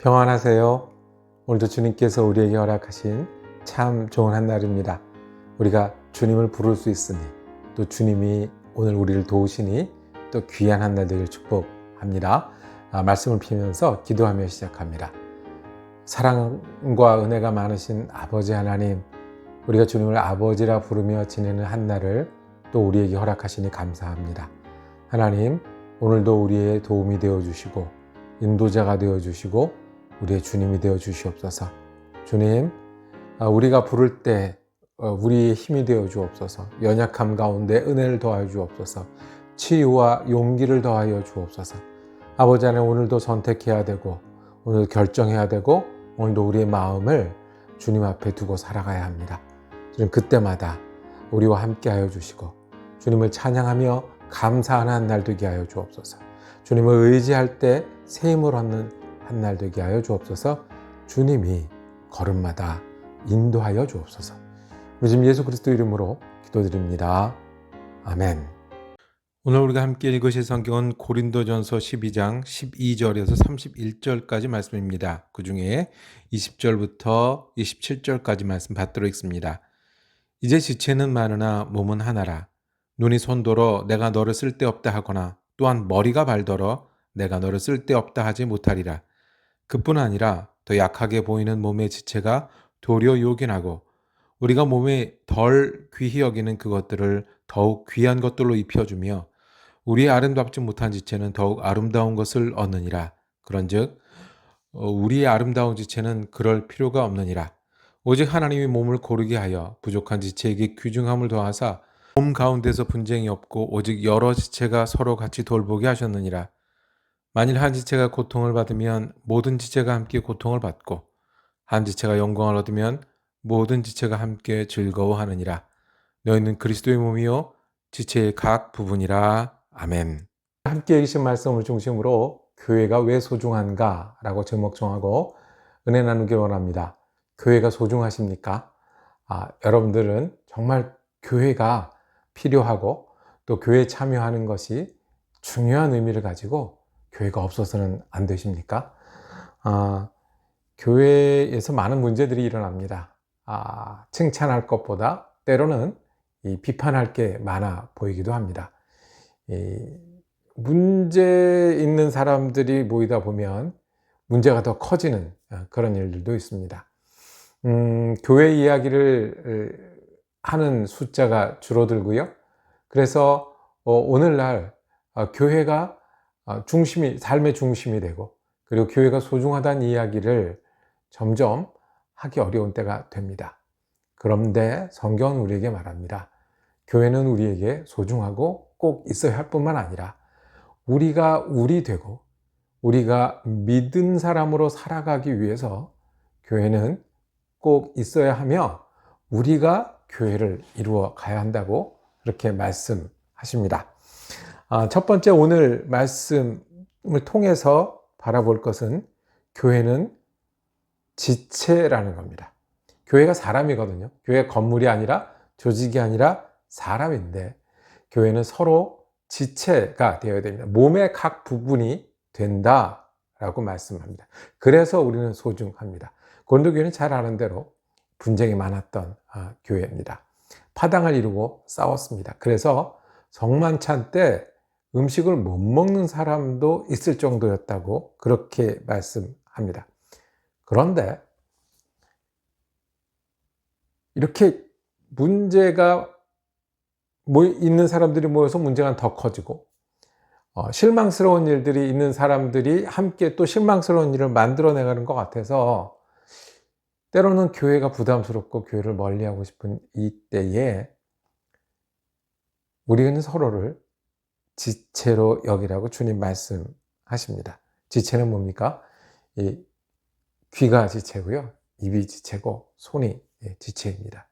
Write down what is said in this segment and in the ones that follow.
평안하세요. 오늘도 주님께서 우리에게 허락하신 참 좋은 한날입니다. 우리가 주님을 부를 수 있으니, 또 주님이 오늘 우리를 도우시니 또 귀한 한날 되길 축복합니다. 말씀을 피우면서 기도하며 시작합니다. 사랑과 은혜가 많으신 아버지 하나님, 우리가 주님을 아버지라 부르며 지내는 한날을 또 우리에게 허락하시니 감사합니다. 하나님, 오늘도 우리의 도움이 되어주시고 인도자가 되어주시고 우리의 주님이 되어 주시옵소서. 주님, 우리가 부를 때 우리의 힘이 되어 주옵소서. 연약함 가운데 은혜를 더하여 주옵소서. 치유와 용기를 더하여 주옵소서. 아버지 하나님, 오늘도 선택해야 되고 오늘 결정해야 되고 오늘도 우리의 마음을 주님 앞에 두고 살아가야 합니다. 주님, 그때마다 우리와 함께하여 주시고 주님을 찬양하며 감사하는 한날 되게 하여 주옵소서. 주님을 의지할 때 새 힘을 얻는 한날 되게 하여 주옵소서. 주님이 걸음마다 인도하여 주옵소서. 우리 지금 예수 그리스도 이름으로 기도드립니다. 아멘. 오늘 우리가 함께 읽으실 성경은 고린도전서 12장 12절에서 31절까지 말씀입니다. 그 중에 20절부터 27절까지 말씀 받도록 있습니다. 이제 지체는 많으나 몸은 하나라. 눈이 손더러 내가 너를 쓸데없다 하거나 또한 머리가 발더러 내가 너를 쓸데없다 하지 못하리라. 그뿐 아니라 더 약하게 보이는 몸의 지체가 도리어 요긴하고 우리가 몸에 덜 귀히 여기는 그것들을 더욱 귀한 것들로 입혀주며 우리의 아름답지 못한 지체는 더욱 아름다운 것을 얻느니라. 그런즉 우리의 아름다운 지체는 그럴 필요가 없느니라. 오직 하나님이 몸을 고르게 하여 부족한 지체에게 귀중함을 더하사 몸 가운데서 분쟁이 없고 오직 여러 지체가 서로 같이 돌보게 하셨느니라. 만일 한 지체가 고통을 받으면 모든 지체가 함께 고통을 받고 한 지체가 영광을 얻으면 모든 지체가 함께 즐거워하느니라. 너희는 그리스도의 몸이요 지체의 각 부분이라. 아멘. 함께 읽으신 말씀을 중심으로 교회가 왜 소중한가 라고 제목 정하고 은혜 나누기 원합니다. 교회가 소중하십니까? 여러분들은 정말 교회가 필요하고 또 교회에 참여하는 것이 중요한 의미를 가지고 교회가 없어서는 안 되십니까? 교회에서 많은 문제들이 일어납니다. 칭찬할 것보다 때로는 비판할 게 많아 보이기도 합니다. 문제 있는 사람들이 모이다 보면 문제가 더 커지는 그런 일들도 있습니다. 교회 이야기를 하는 숫자가 줄어들고요. 그래서 오늘날 교회가 삶의 중심이 되고 그리고 교회가 소중하다는 이야기를 점점 하기 어려운 때가 됩니다. 그런데 성경은 우리에게 말합니다. 교회는 우리에게 소중하고 꼭 있어야 할 뿐만 아니라 우리가 우리 되고 우리가 믿은 사람으로 살아가기 위해서 교회는 꼭 있어야 하며 우리가 교회를 이루어 가야 한다고 그렇게 말씀하십니다. 첫 번째 오늘 말씀을 통해서 바라볼 것은 교회는 지체라는 겁니다. 교회가 사람이거든요. 교회가 건물이 아니라 조직이 아니라 사람인데 교회는 서로 지체가 되어야 됩니다. 몸의 각 부분이 된다라고 말씀합니다. 그래서 우리는 소중합니다. 고린도교회는 잘 아는 대로 분쟁이 많았던 교회입니다. 파당을 이루고 싸웠습니다. 그래서 성만찬 때 음식을 못 먹는 사람도 있을 정도였다고 그렇게 말씀합니다. 그런데 이렇게 문제가 있는 사람들이 모여서 문제가 더 커지고 실망스러운 일들이 있는 사람들이 함께 또 실망스러운 일을 만들어내가는 것 같아서 때로는 교회가 부담스럽고 교회를 멀리하고 싶은 이때에 우리는 서로를 지체로 여기라고 주님 말씀하십니다. 지체는 뭡니까? 귀가 지체고요. 입이 지체고 손이 지체입니다.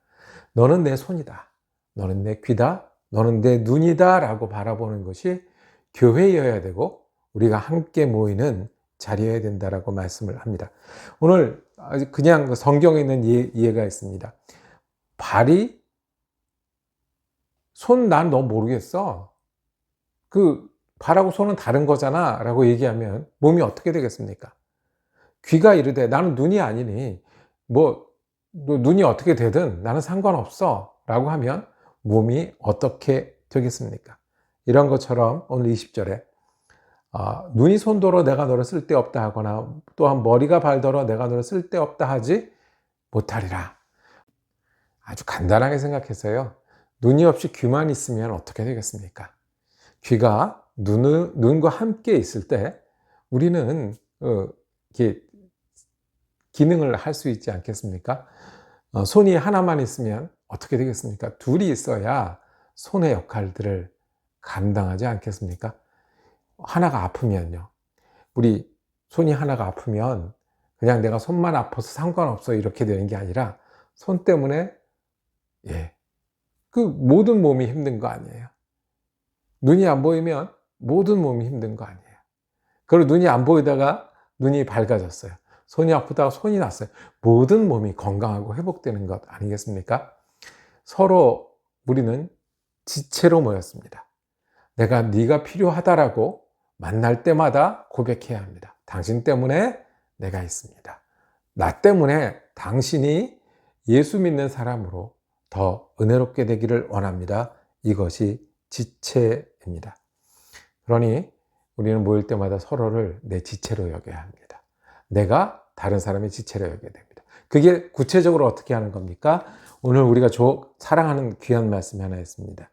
너는 내 손이다. 너는 내 귀다. 너는 내 눈이다 라고 바라보는 것이 교회여야 되고 우리가 함께 모이는 자리여야 된다라고 말씀을 합니다. 오늘 그냥 성경에 있는 이해가 있습니다. 발이 손 난 너 모르겠어. 발하고 손은 다른 거잖아 라고 얘기하면 몸이 어떻게 되겠습니까? 귀가 이르되 나는 눈이 아니니 뭐 눈이 어떻게 되든 나는 상관없어 라고 하면 몸이 어떻게 되겠습니까? 이런 것처럼 오늘 20절에 눈이 손더러 내가 너를 쓸데없다 하거나 또한 머리가 발더러 내가 너를 쓸데없다 하지 못하리라. 아주 간단하게 생각해서요. 눈이 없이 귀만 있으면 어떻게 되겠습니까? 귀가 눈과 함께 있을 때 우리는 이렇게 기능을 할 수 있지 않겠습니까? 손이 하나만 있으면 어떻게 되겠습니까? 둘이 있어야 손의 역할들을 감당하지 않겠습니까? 하나가 아프면요. 우리 손이 하나가 아프면 그냥 내가 손만 아파서 상관없어 이렇게 되는 게 아니라 손 때문에 그 모든 몸이 힘든 거 아니에요. 눈이 안 보이면 모든 몸이 힘든 거 아니에요. 그리고 눈이 안 보이다가 눈이 밝아졌어요. 손이 아프다가 손이 났어요. 모든 몸이 건강하고 회복되는 것 아니겠습니까? 서로 우리는 지체로 모였습니다. 내가 네가 필요하다라고 만날 때마다 고백해야 합니다. 당신 때문에 내가 있습니다. 나 때문에 당신이 예수 믿는 사람으로 더 은혜롭게 되기를 원합니다. 이것이 지체입니다. 그러니 우리는 모일 때마다 서로를 내 지체로 여겨야 합니다. 내가 다른 사람의 지체로 여겨야 됩니다. 그게 구체적으로 어떻게 하는 겁니까? 오늘 우리가 사랑하는 귀한 말씀이 하나 있습니다.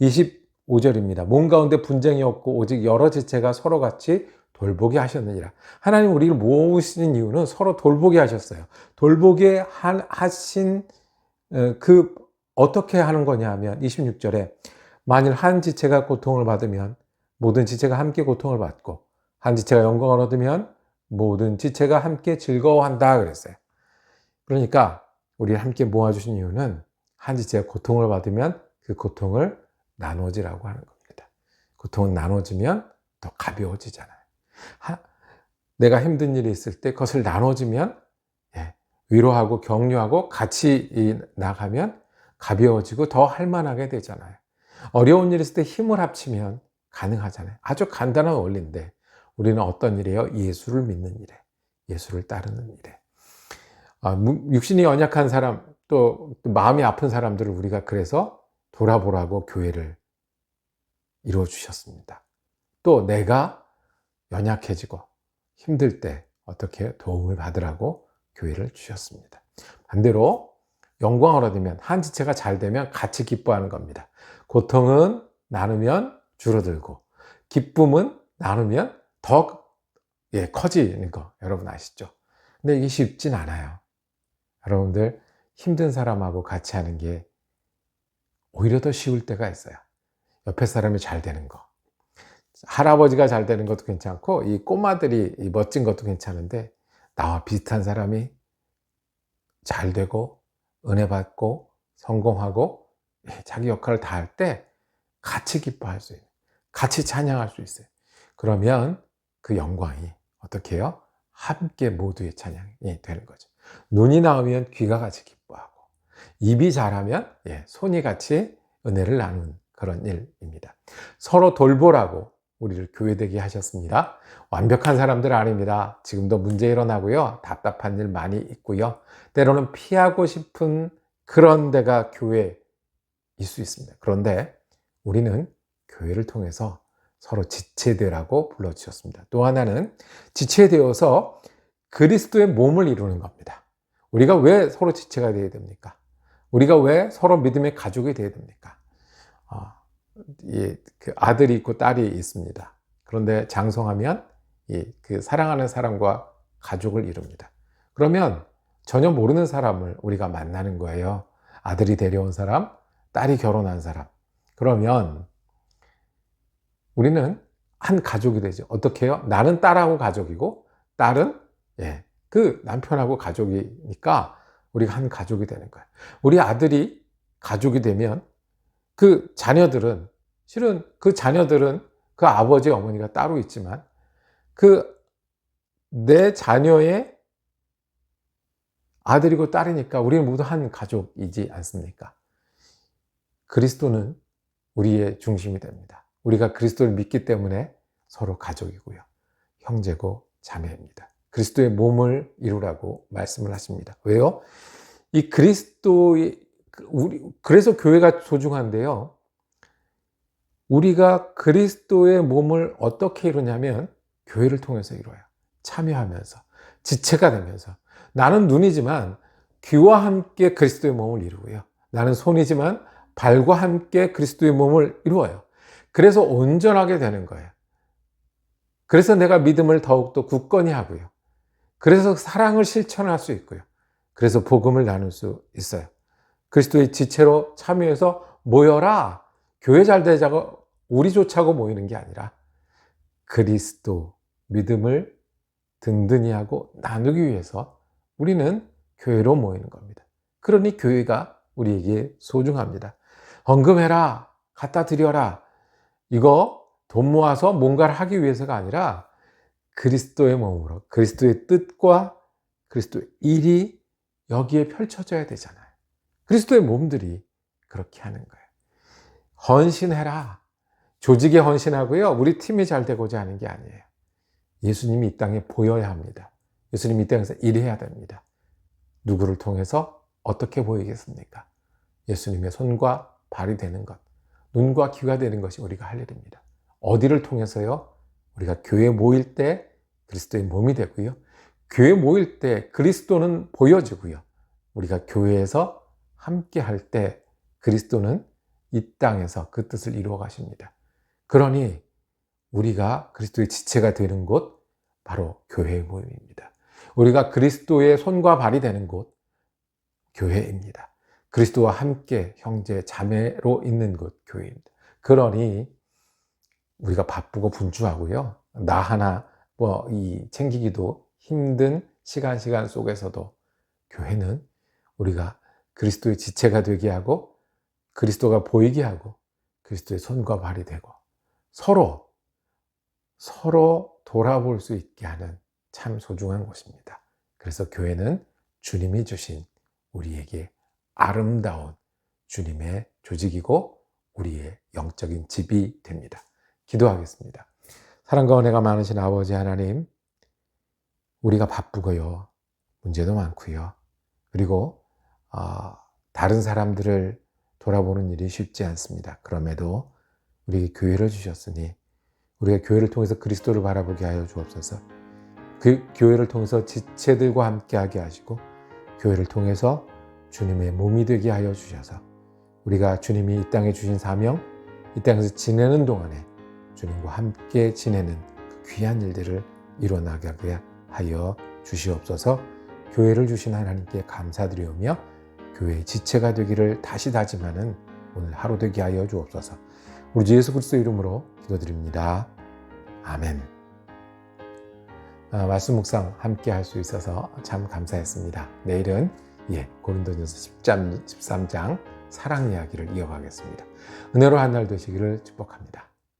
25절입니다. 몸 가운데 분쟁이 없고 오직 여러 지체가 서로 같이 돌보게 하셨느니라. 하나님 우리를 모으신 이유는 서로 돌보게 하셨어요. 돌보게 하신 어떻게 하는 거냐 하면 26절에 만일 한 지체가 고통을 받으면 모든 지체가 함께 고통을 받고 한 지체가 영광을 얻으면 모든 지체가 함께 즐거워한다 그랬어요. 그러니까 우리를 함께 모아주신 이유는 한 지체가 고통을 받으면 그 고통을 나눠지라고 하는 겁니다. 고통은 나눠지면 더 가벼워지잖아요. 내가 힘든 일이 있을 때 그것을 나눠지면 위로하고 격려하고 같이 나가면 가벼워지고 더 할만하게 되잖아요. 어려운 일 있을 때 힘을 합치면 가능하잖아요. 아주 간단한 원리인데 우리는 어떤 일이에요? 예수를 믿는 일에, 예수를 따르는 일에. 육신이 연약한 사람, 또 마음이 아픈 사람들을 우리가 그래서 돌아보라고 교회를 이루어 주셨습니다. 또 내가 연약해지고 힘들 때 어떻게 도움을 받으라고 교회를 주셨습니다. 반대로 영광을 얻으면 한 지체가 잘 되면 같이 기뻐하는 겁니다. 고통은 나누면 줄어들고 기쁨은 나누면 더 커지는 거 여러분 아시죠? 근데 이게 쉽진 않아요. 여러분들 힘든 사람하고 같이 하는 게 오히려 더 쉬울 때가 있어요. 옆에 사람이 잘 되는 거. 할아버지가 잘 되는 것도 괜찮고 이 꼬마들이 멋진 것도 괜찮은데 나와 비슷한 사람이 잘 되고 은혜 받고 성공하고 자기 역할을 다 할 때 같이 기뻐할 수 있는, 같이 찬양할 수 있어요. 그러면 그 영광이 어떻게 해요? 함께 모두의 찬양이 되는 거죠. 눈이 나오면 귀가 같이 기뻐하고 입이 잘하면 손이 같이 은혜를 나누는 그런 일입니다. 서로 돌보라고 우리를 교회되게 하셨습니다. 완벽한 사람들 아닙니다. 지금도 문제 일어나고요. 답답한 일 많이 있고요. 때로는 피하고 싶은 그런 데가 교회일 수 있습니다. 그런데 우리는 교회를 통해서 서로 지체되라고 불러주셨습니다. 또 하나는 지체되어서 그리스도의 몸을 이루는 겁니다. 우리가 왜 서로 지체가 되어야 됩니까? 우리가 왜 서로 믿음의 가족이 되어야 됩니까? 그 아들이 있고 딸이 있습니다. 그런데 장성하면 그 사랑하는 사람과 가족을 이룹니다. 그러면 전혀 모르는 사람을 우리가 만나는 거예요. 아들이 데려온 사람, 딸이 결혼한 사람. 그러면 우리는 한 가족이 되죠. 어떻게 해요? 나는 딸하고 가족이고 딸은 그 남편하고 가족이니까 우리가 한 가족이 되는 거예요. 우리 아들이 가족이 되면 그 자녀들은 실은 그 자녀들은 그 아버지 어머니가 따로 있지만 그 내 자녀의 아들이고 딸이니까 우리는 모두 한 가족이지 않습니까? 그리스도는 우리의 중심이 됩니다. 우리가 그리스도를 믿기 때문에 서로 가족이고요. 형제고 자매입니다. 그리스도의 몸을 이루라고 말씀을 하십니다. 왜요? 이 그리스도의 그래서 교회가 소중한데요. 우리가 그리스도의 몸을 어떻게 이루냐면 교회를 통해서 이루어요. 참여하면서, 지체가 되면서. 나는 눈이지만 귀와 함께 그리스도의 몸을 이루고요. 나는 손이지만 발과 함께 그리스도의 몸을 이루어요. 그래서 온전하게 되는 거예요. 그래서 내가 믿음을 더욱더 굳건히 하고요. 그래서 사랑을 실천할 수 있고요. 그래서 복음을 나눌 수 있어요. 그리스도의 지체로 참여해서 모여라. 교회 잘 되자고 우리 좋자고 모이는 게 아니라 그리스도 믿음을 든든히 하고 나누기 위해서 우리는 교회로 모이는 겁니다. 그러니 교회가 우리에게 소중합니다. 헌금해라, 갖다 드려라. 이거 돈 모아서 뭔가를 하기 위해서가 아니라 그리스도의 몸으로 그리스도의 뜻과 그리스도의 일이 여기에 펼쳐져야 되잖아요. 그리스도의 몸들이 그렇게 하는 거예요. 헌신해라. 조직에 헌신하고요. 우리 팀이 잘 되고자 하는 게 아니에요. 예수님이 이 땅에 보여야 합니다. 예수님이 이 땅에서 일해야 됩니다. 누구를 통해서 어떻게 보이겠습니까? 예수님의 손과 발이 되는 것, 눈과 귀가 되는 것이 우리가 할 일입니다. 어디를 통해서요? 우리가 교회에 모일 때 그리스도의 몸이 되고요. 교회에 모일 때 그리스도는 보여지고요. 우리가 교회에서 함께 할 때 그리스도는 이 땅에서 그 뜻을 이루어 가십니다. 그러니 우리가 그리스도의 지체가 되는 곳 바로 교회의 모임입니다. 우리가 그리스도의 손과 발이 되는 곳 교회입니다. 그리스도와 함께 형제 자매로 있는 곳 교회입니다. 그러니 우리가 바쁘고 분주하고요. 나 하나 챙기기도 힘든 시간 속에서도 교회는 우리가 그리스도의 지체가 되게 하고 그리스도가 보이게 하고 그리스도의 손과 발이 되고 서로 돌아볼 수 있게 하는 참 소중한 곳입니다. 그래서 교회는 주님이 주신 우리에게 아름다운 주님의 조직이고 우리의 영적인 집이 됩니다. 기도하겠습니다. 사랑과 은혜가 많으신 아버지 하나님, 우리가 바쁘고요. 문제도 많고요. 그리고 다른 사람들을 돌아보는 일이 쉽지 않습니다. 그럼에도 우리에게 교회를 주셨으니 우리가 교회를 통해서 그리스도를 바라보게 하여 주옵소서. 그 교회를 통해서 지체들과 함께하게 하시고 교회를 통해서 주님의 몸이 되게 하여 주셔서 우리가 주님이 이 땅에 주신 사명, 이 땅에서 지내는 동안에 주님과 함께 지내는 그 귀한 일들을 이뤄나가게 하여 주시옵소서. 교회를 주신 하나님께 감사드리오며 교회의 지체가 되기를 다시 다짐하는 오늘 하루 되게 하여 주옵소서. 우리 주 예수 그리스도 이름으로 기도드립니다. 아멘. 말씀 묵상 함께 할 수 있어서 참 감사했습니다. 내일은 고린도전서 13장 사랑 이야기를 이어가겠습니다. 은혜로 한 날 되시기를 축복합니다.